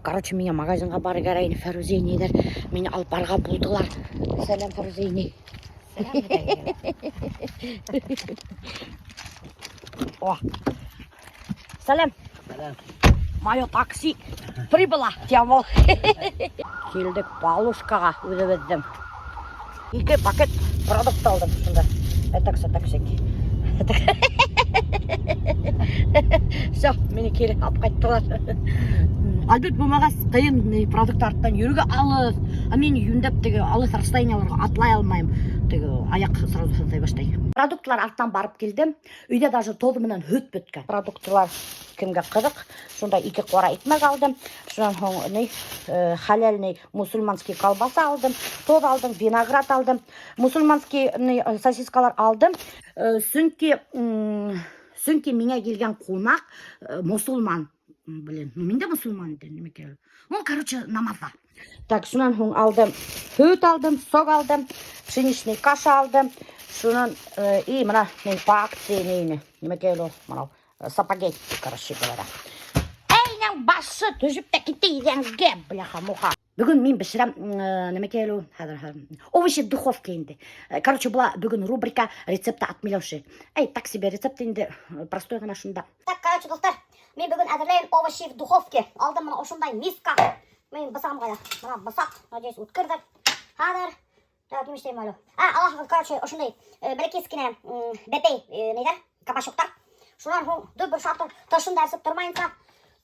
Короче, меня магазинға бары қарайын, Фәрузейнелер мені алып барға болдылар. Сәлем, Фәрузейне. О, сәлем. Мое такси прибыло, Тямол. Келдік Балушкаға өзіміздің. 2 пакет продукт алдым. Таксик. Все, мені келіп алып қайттылар. Әлбет болмағас қиын продукттардан юруге алыс. Мен үйімдеп алыс расстоянияларға атлай алмаймын. Аяқ сразу сындай баштай. Продуктлар арттан барып келдім. Үйде даже толды менен хөт біткен. Продуктлар кімге қызық. Сонда 2 қора итмек алдым. Сонан халяльный мусульманский колбаса алдым. Тоз алдым, виноград алдым. Мусульманский сосискалар алдым. Сүнки менге келген қонақ мусульман. Блин, мен де мусульман екен, неме керек. Короче, намазда. Так, шунан алдым, хөт алдым, сок алдым, пшеничный каша алдым. Шунан и мына по акции неме керек, мынау сапаги, короче говоря. Әйнен башы түжіп те кетейденге, бляха-муха. Бүгін мен бішірем, неме керек, овощи в духовке енді. Короче, была бүгін рубрика рецепта отмелевший. Так себе рецепт енді простой ғана шында. Так, короче, достар, мен бүгін әзірлейін овощи в духовке. Алдым мұны ошындай миска. Мен бысағым қайда. Мұна бысақ, надеюсь, өткірдік. Хадыр. Так, емештейм әлі. Аллах, короче, ошындай бәлекескіне бәпей, нейдер, капашоқтар. Шунан бір шатыр тышын дәрсіп тұрмайынса,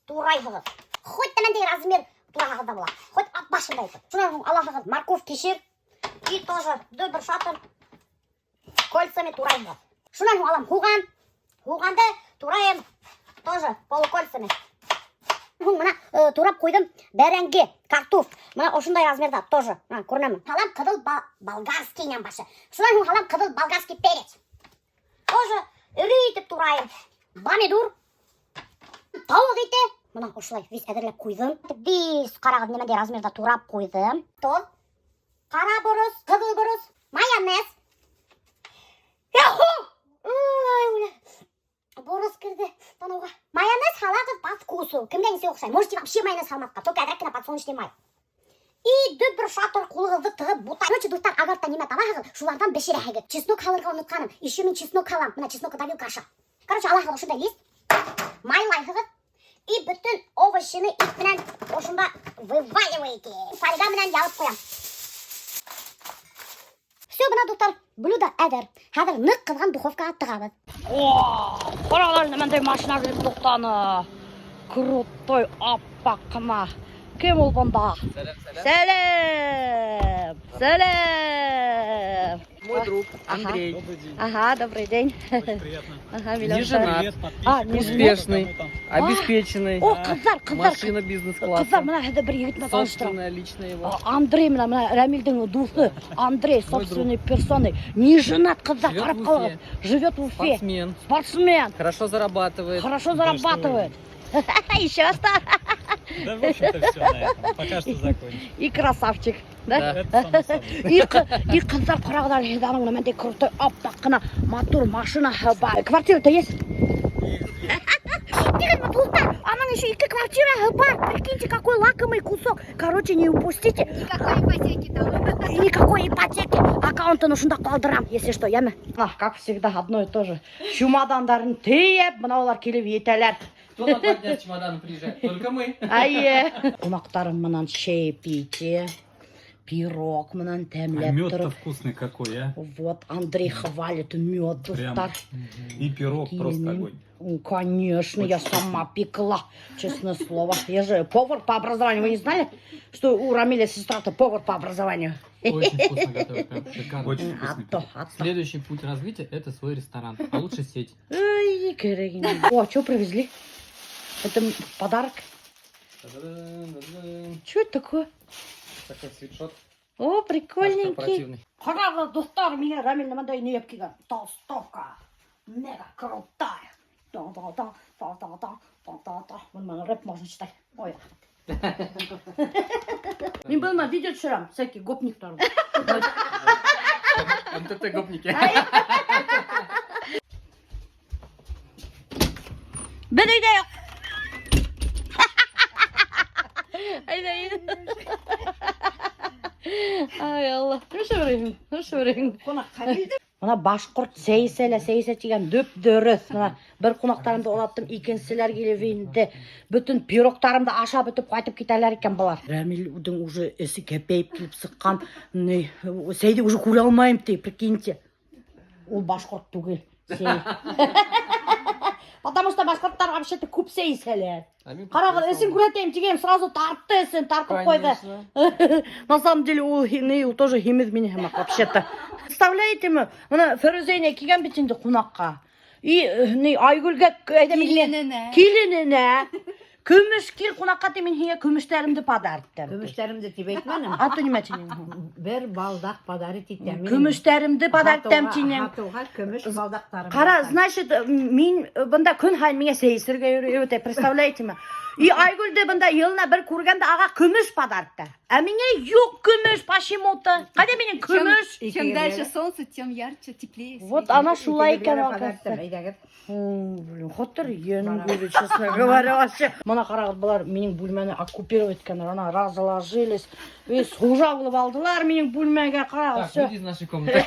турайғығы. Хоть тәмендей размер турағығыда бола. Хоть ат башында етіп. Шунан Аллахығыз морковь кешір. И тоже бір шатыр кольцами турайғығы. Шунан алам хуған. Хуғанды турайым тоже полукольцами. Мына турап қойдым бәрәңге, картоф. Мына ошындай размерда тоже. Көрінемін. Халам қыдыл болгарский ням башы. Шунан халам қыдыл болгарский перец. Тоже үрейтіп турайым. Помидор. Тауық еті. Мына ошылай весь әдірлеп қойдым. Весь қарағын немеде размерда турап қойдым. Тоз, қара бұрыс, қызыл бұрыс, майонез. Бұрыс кірді тануға. Майонез халағыз по вкусу. Кімге несе оқшай. Можете вообще майонез салмаққа. Только әдіркіна подсолнечный май. И бір шатыр қолығызды тығып бұта. Короче, достар, агарта неме табағыз, шулардан бешер әйгі. Чеснок халырға ұнытқаным. Еще мен чеснок халам. Мына чеснок давил каша. Короче, аллахы ошында лист. Майлайғыз. И бүтін овощины итменен ошында вываливаете. Фольга менен ялып қоям. Все, мына достар, блюдо әдір. Хәдір нық қызған духовкаға тығабыз. Қарағылар немендей машина жүріп тоқтаны. Крутой аппақына. Кем ол бұнда? Сәлем. Мой друг Андрей. Ага, добрый день. Очень приятно. Ага, Не женат, успешный, обеспеченный. О, қыздар. Машина бизнес-класса. Қыздар, мына әді бір егітіне таныстырам. Собственная, личная его. Андрей, мына Рамильдің дусы. Андрей, собственной персоной. Не женат, қыздар, қарап қалғыз. Живет в Уфе. Спортсмен. Хорошо зарабатывает. Еще что? Да, в общем-то, все на этом. Пока что закончим. И красавчик. Да? Это само собой. И қыздар қарағыдар езданың немендей крутой аппақына мотор машина бар. Квартира-то есть? Тихо, достар, анаң еще 2 квартира бар. Прикиньте, какой лакомый кусок. Короче, не упустите. Никакой ипотеки. Аккаунтын ушында қалдырам, если что, яме? Как всегда, одно и то же. Чемодандарын тиеп, мынаулар келіп етелер. Кто на 2 дня с чемоданом приезжает? Только мы. Қонақтарым мынан шей пейте. Пирог мынан тәмлеп Мед-то вкусный какой, а? Вот, Андрей хвалит мед, достар. И пирог просто огонь. Конечно, я сама пекла, честное слово. Я же повар по образованию. Вы не знали, что у Рамиля сестра-то повар по образованию? Очень вкусно готовят, прям шикарно. Очень вкусно. Следующий путь развития — это свой ресторан, а лучше сеть. Ой, Кирилл. О, что привезли? Это подарок. Что это такое? Такой свитшот. О, прикольненький. Корпоративный. Хорошо, достар меня Рамиль на модельной епке. Толстовка. Мега крутая. Та-та-та. Вон рэп можно читать. Ой. Мен был на видео вчера, всякий гопник там. МТТ-гопники. Бір үйде Ай Алла. Нұршы өрейін. Мына башқұрт сейселе деген дөп дөріс. Мына бір қонақтарымды олаттым, икенсілер келіп енді бүтін пирогтарымды аша бүтіп қайтып кетелер екен бұлар. Рәмилдің уже есі кепейіп келіп сыққан. Сейді уже көре алмайым дей, прикиньте. Ол башқұрт түгел. Потому что башқұрттар вообще-то көп сейселер. Қарағыл, есін көретейім деген сразу тартты есін, тартып қойды. На самом деле, ол тоже химез мене вообще-то. Представляете ме? Мына Ферузейне келген бетінде қонаққа. И Айгүлге келініне. Күміш кел қонаққа темен хеге күміштерімді падарттым. Күміштерімді тибейтменім. Аты неме ченен? Бір балдақ падары титтем. Күміштерімді падарттым ченен. Хатуға күміш балдақтарым. Қара, значит, мен бұнда күн хайын менге сейсірге өте, представляете ме? И Айгүлді бұнда еліне бір көргенде аға күміш падартты. А мене yok күміш, почему-то. Қайда менен күміш? Чем дальше солнце, тем ярче, теплее. Вот она шулай екен Падарттым, алқасы. айдағыр. Блин, хотыр енім көрі, честно говоря, вообще. Мана қарағыд бұлар менің бөлмені оккупировать еткендер, ана разложились. Служа болып алдылар менің бөлмеге, қарағыд, Так, все. выйди из нашей комнаты.